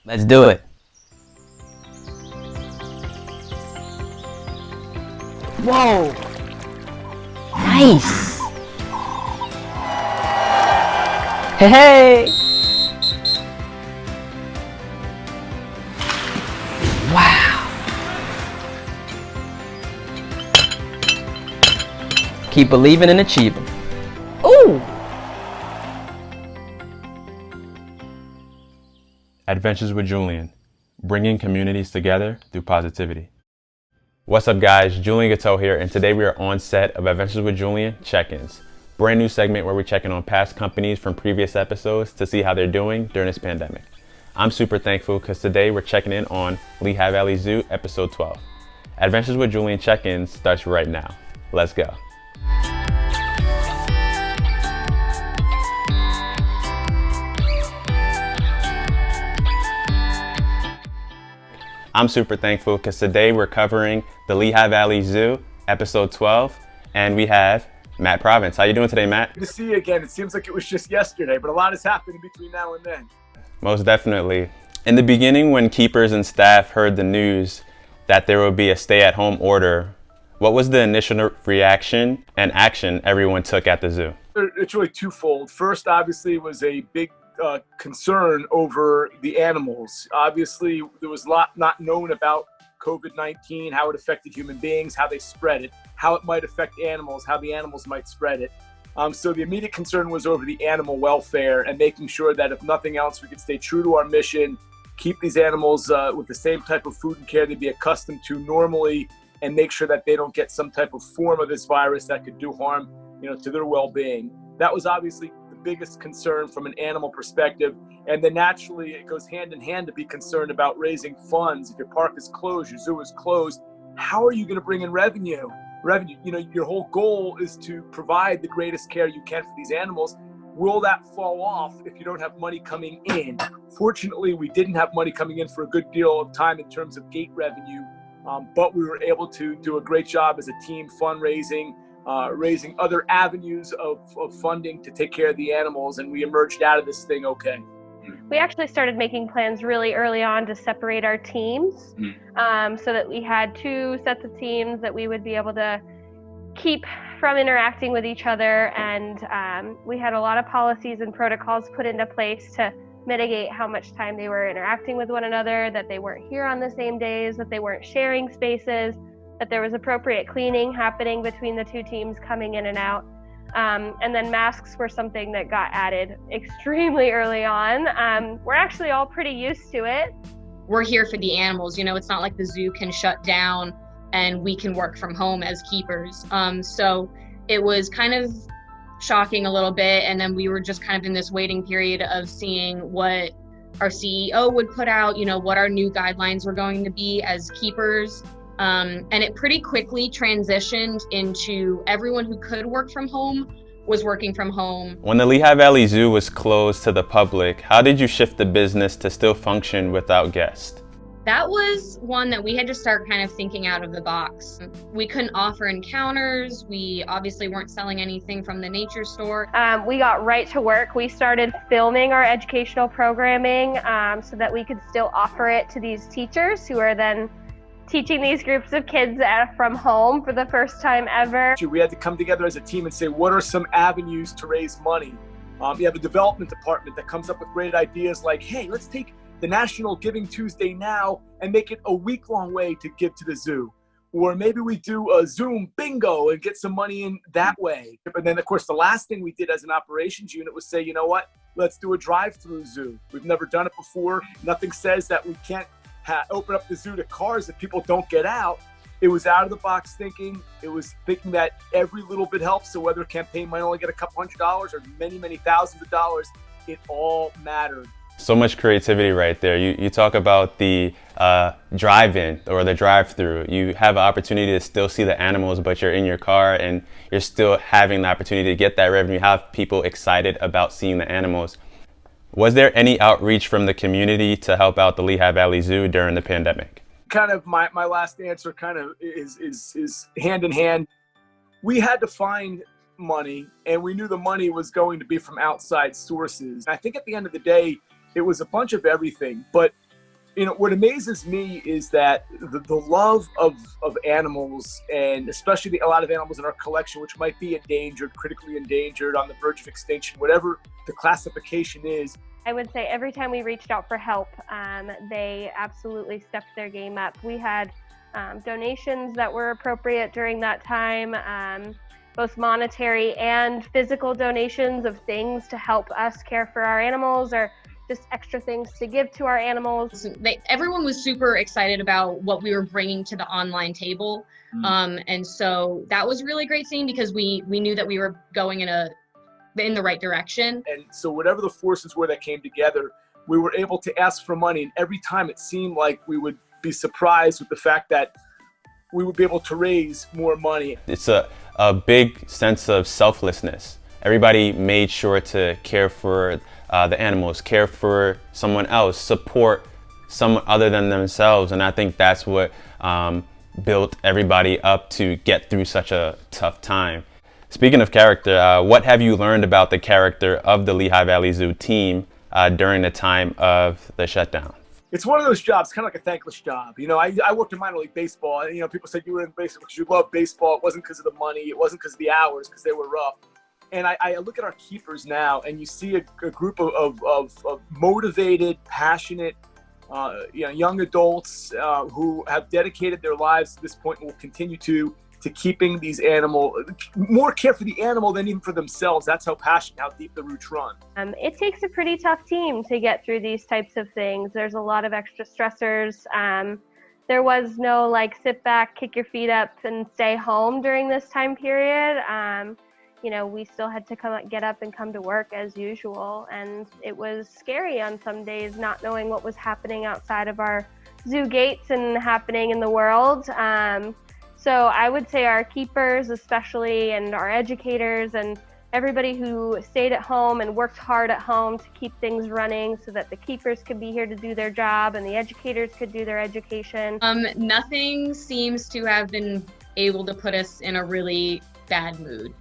Let's do it. Whoa! Nice! Hey, hey! Wow! Keep believing and achieving. Ooh! Adventures with Julien, bringing communities together through positivity. What's up guys, Julien Guiteau here, and today we are on set of Adventures with Julien Check-ins. Brand new segment where we check in on past companies from previous episodes to see how they're doing during this pandemic. I'm super thankful because today we're checking in on Lehigh Valley Zoo episode 12. Adventures with Julien Check-ins starts right now. Let's go. I'm super thankful because today we're covering the Lehigh Valley Zoo, episode 12, and we have Matt Provence. How you doing today, Matt? Good to see you again. It seems like it was just yesterday, but a lot has happened in between now and then. Most definitely. In the beginning, when keepers and staff heard the news that there would be a stay-at-home order, what was the initial reaction and action everyone took at the zoo? It's really twofold. First, obviously, was a big concern over the animals. Obviously, there was a lot not known about COVID-19, how it affected human beings, how they spread it, how it might affect animals, how the animals might spread it. So the immediate concern was over the animal welfare and making sure that if nothing else, we could stay true to our mission, keep these animals with the same type of food and care they'd be accustomed to normally, and make sure that they don't get some type of form of this virus that could do harm, to their well-being. That was obviously biggest concern from an animal perspective, and then naturally it goes hand in hand to be concerned about raising funds. If your park is closed, your zoo is closed, how are you going to bring in revenue? Your whole goal is to provide the greatest care you can for these animals. Will that fall off if you don't have money coming in? Fortunately, we didn't have money coming in for a good deal of time in terms of gate revenue, but we were able to do a great job as a team fundraising, raising other avenues of funding to take care of the animals, and we emerged out of this thing okay. We actually started making plans really early on to separate our teams, so that we had two sets of teams that we would be able to keep from interacting with each other, and we had a lot of policies and protocols put into place to mitigate how much time they were interacting with one another, that they weren't here on the same days, that they weren't sharing spaces, that there was appropriate cleaning happening between the two teams coming in and out. And then masks were something that got added extremely early on. We're actually all pretty used to it. We're here for the animals. It's not like the zoo can shut down and we can work from home as keepers. So it was kind of shocking a little bit. And then we were just kind of in this waiting period of seeing what our CEO would put out, what our new guidelines were going to be as keepers. And it pretty quickly transitioned into everyone who could work from home was working from home. When the Lehigh Valley Zoo was closed to the public, how did you shift the business to still function without guests? That was one that we had to start kind of thinking out of the box. We couldn't offer encounters. We obviously weren't selling anything from the nature store. We got right to work. We started filming our educational programming so that we could still offer it to these teachers who are then teaching these groups of kids from home for the first time ever. We had to come together as a team and say, what are some avenues to raise money? You have a development department that comes up with great ideas like, hey, let's take the National Giving Tuesday now and make it a week-long way to give to the zoo. Or maybe we do a Zoom bingo and get some money in that way. And then, of course, the last thing we did as an operations unit was say, you know what, let's do a drive-through zoo. We've never done it before. Nothing says that we can't open up the zoo to cars if people don't get out. It was out of the box thinking. It was thinking that every little bit helps. So whether a campaign might only get a couple $100s or many, many thousands of dollars, it all mattered. So much creativity right there. You talk about the drive-in or the drive-through. You have an opportunity to still see the animals, but you're in your car and you're still having the opportunity to get that revenue, have people excited about seeing the animals. Was there any outreach from the community to help out the Lehigh Valley Zoo during the pandemic? Kind of my last answer kind of is hand in hand. We had to find money, and we knew the money was going to be from outside sources. I think at the end of the day, it was a bunch of everything, but What amazes me is that the love of animals, and especially a lot of animals in our collection, which might be endangered, critically endangered, on the verge of extinction, whatever the classification is. I would say every time we reached out for help, they absolutely stepped their game up. We had donations that were appropriate during that time, both monetary and physical donations of things to help us care for our animals, or just extra things to give to our animals. Everyone was super excited about what we were bringing to the online table. And so that was really great seeing, because we knew that we were going in the right direction. And so whatever the forces were that came together, we were able to ask for money. And every time it seemed like we would be surprised with the fact that we would be able to raise more money. It's a big sense of selflessness. Everybody made sure to care for the animals, care for someone else, support someone other than themselves. And I think that's what built everybody up to get through such a tough time. Speaking of character, what have you learned about the character of the Lehigh Valley Zoo team during the time of the shutdown? It's one of those jobs, kind of like a thankless job. I worked in minor league baseball, and people said you were in baseball because you love baseball. It wasn't because of the money. It wasn't because of the hours, because they were rough. And I look at our keepers now, and you see a group of motivated, passionate, young adults who have dedicated their lives to this point and will continue to keeping these animals, more care for the animal than even for themselves. That's how passionate, how deep the roots run. It takes a pretty tough team to get through these types of things. There's a lot of extra stressors. There was no sit back, kick your feet up and stay home during this time period. We still had to get up and come to work as usual. And it was scary on some days, not knowing what was happening outside of our zoo gates and happening in the world. So I would say our keepers especially, and our educators, and everybody who stayed at home and worked hard at home to keep things running so that the keepers could be here to do their job and the educators could do their education. Nothing seems to have been able to put us in a really bad mood.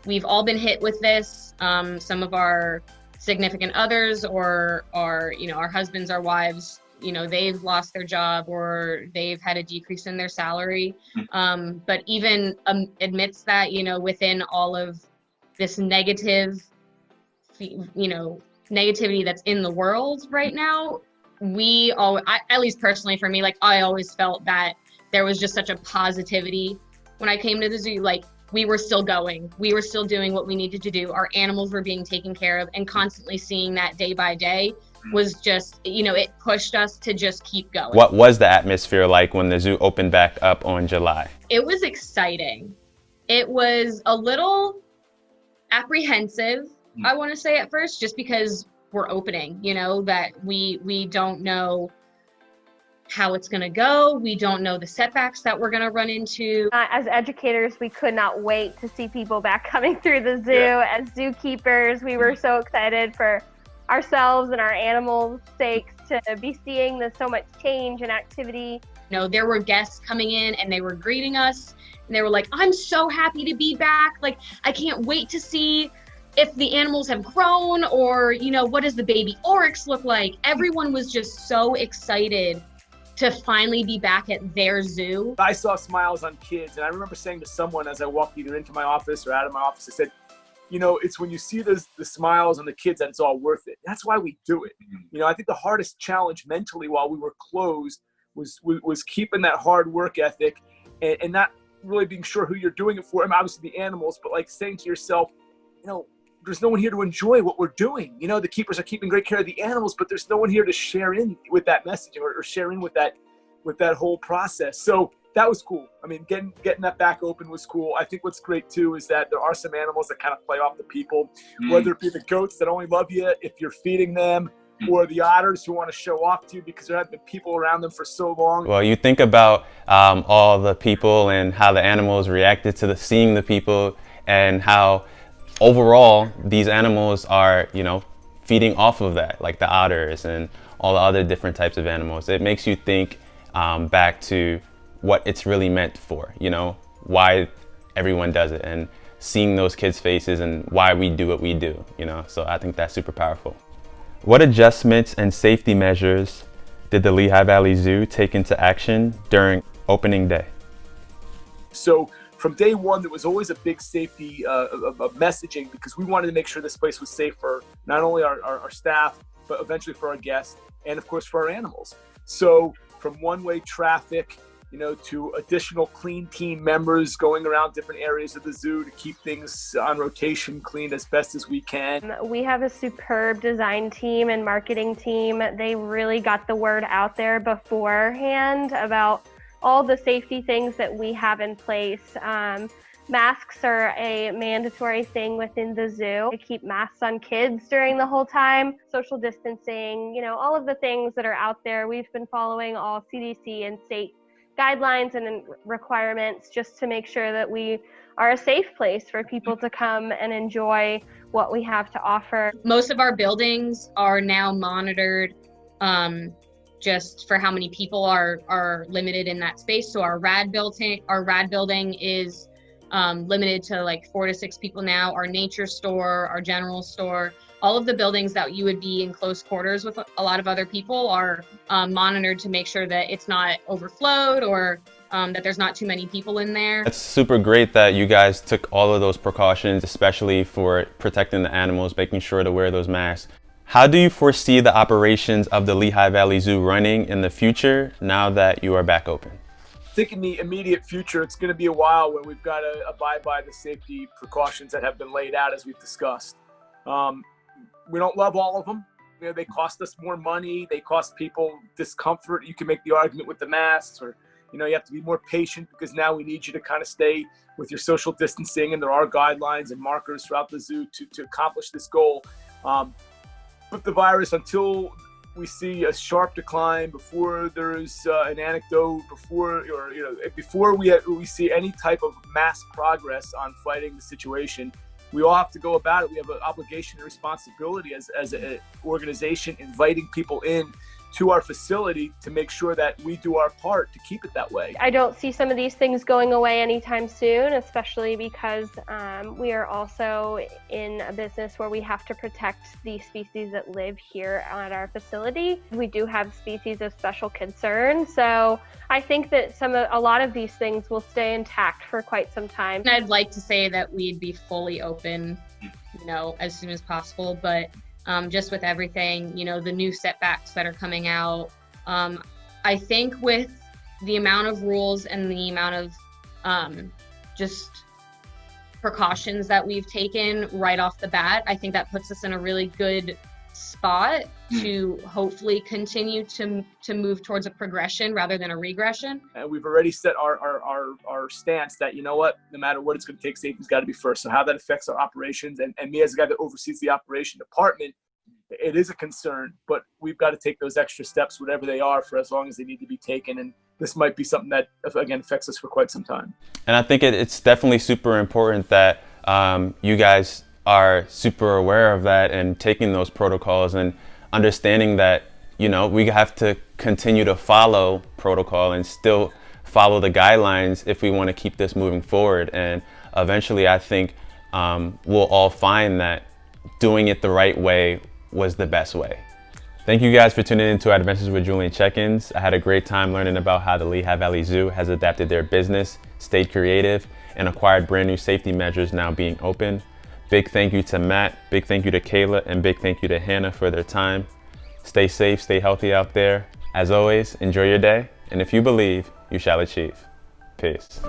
We've all been hit with this. Some of our significant others or our husbands, our wives, they've lost their job or they've had a decrease in their salary. But even amidst that, within all of this negativity that's in the world right now, at least personally for me, I always felt that there was just such a positivity when I came to the zoo. We were still going, we were still doing what we needed to do. Our animals were being taken care of, and constantly seeing that day by day was just, it pushed us to just keep going. What was the atmosphere like when the zoo opened back up on July? It was exciting. It was a little apprehensive, I want to say at first, just because we're opening, that we don't know how it's going to go. We don't know the setbacks that we're going to run into. As educators, we could not wait to see people back coming through the zoo. As zookeepers, we were so excited for ourselves and our animals' sakes to be seeing so much change and activity. There were guests coming in and they were greeting us and they were like, I'm so happy to be back. I can't wait to see if the animals have grown, or, what does the baby oryx look like? Everyone was just so excited to finally be back at their zoo. I saw smiles on kids, and I remember saying to someone as I walked either into my office or out of my office, I said, it's when you see the smiles on the kids that it's all worth it. That's why we do it. I think the hardest challenge mentally while we were closed was keeping that hard work ethic and not really being sure who you're doing it for. Obviously the animals, but saying to yourself, there's no one here to enjoy what we're doing. The keepers are keeping great care of the animals, but there's no one here to share in with that message or share in with that whole process. So that was cool. Getting that back open was cool. I think what's great too is that there are some animals that kind of play off the people, whether it be the goats that only love you if you're feeding them, or the otters who want to show off to you because there have been people around them for so long. Well, you think about all the people and how the animals reacted to seeing the people, and how overall these animals are, feeding off of that, like the otters and all the other different types of animals. It makes you think back to what it's really meant for, why everyone does it, and seeing those kids' faces and why we do what we do, so I think that's super powerful. What adjustments and safety measures did the Lehigh Valley Zoo take into action during opening day? So from day one, there was always a big safety messaging, because we wanted to make sure this place was safe for not only our staff, but eventually for our guests, and of course for our animals. So from one-way traffic, to additional clean team members going around different areas of the zoo to keep things on rotation clean as best as we can. We have a superb design team and marketing team. They really got the word out there beforehand about all the safety things that we have in place. Masks are a mandatory thing within the zoo. To keep masks on kids during the whole time, social distancing, all of the things that are out there. We've been following all CDC and state guidelines and requirements just to make sure that we are a safe place for people to come and enjoy what we have to offer. Most of our buildings are now monitored just for how many people are limited in that space. So our rad building is limited to like 4 to 6 people now. Our nature store, our general store, all of the buildings that you would be in close quarters with a lot of other people are monitored to make sure that it's not overflowed or that there's not too many people in there. It's super great that you guys took all of those precautions, especially for protecting the animals, making sure to wear those masks. How do you foresee the operations of the Lehigh Valley Zoo running in the future now that you are back open? I think in the immediate future, it's going to be a while when we've got to abide by the safety precautions that have been laid out, as we've discussed. We don't love all of them. They cost us more money. They cost people discomfort. You can make the argument with the masks, or you have to be more patient because now we need you to kind of stay with your social distancing, and there are guidelines and markers throughout the zoo to accomplish this goal. But the virus, until we see a sharp decline, before there's an anecdote, before we see any type of mass progress on fighting the situation, we all have to go about it. We have an obligation and responsibility as an organization, inviting people in to our facility to make sure that we do our part to keep it that way. I don't see some of these things going away anytime soon, especially because we are also in a business where we have to protect the species that live here at our facility. We do have species of special concern, so I think that a lot of these things will stay intact for quite some time. I'd like to say that we'd be fully open, as soon as possible, but just with everything, the new setbacks that are coming out. I think with the amount of rules and the amount of just precautions that we've taken right off the bat, I think that puts us in a really good spot to hopefully continue to move towards a progression rather than a regression. And we've already set our stance that, no matter what, it's going to take, safety's got to be first. So how that affects our operations, and me as a guy that oversees the operation department, it is a concern, but we've got to take those extra steps, whatever they are, for as long as they need to be taken. And this might be something that, again, affects us for quite some time. And I think it's definitely super important that you guys are super aware of that and taking those protocols and understanding that, we have to continue to follow protocol and still follow the guidelines if we want to keep this moving forward. And eventually, I think we'll all find that doing it the right way was the best way. Thank you guys for tuning in to Adventures with Julien check-ins. I had a great time learning about how the Lehigh Valley Zoo has adapted their business, stayed creative, and acquired brand new safety measures now being open. Big thank you to Matt, big thank you to Kayla, and big thank you to Hannah for their time. Stay safe, stay healthy out there. As always, enjoy your day, and if you believe, you shall achieve. Peace.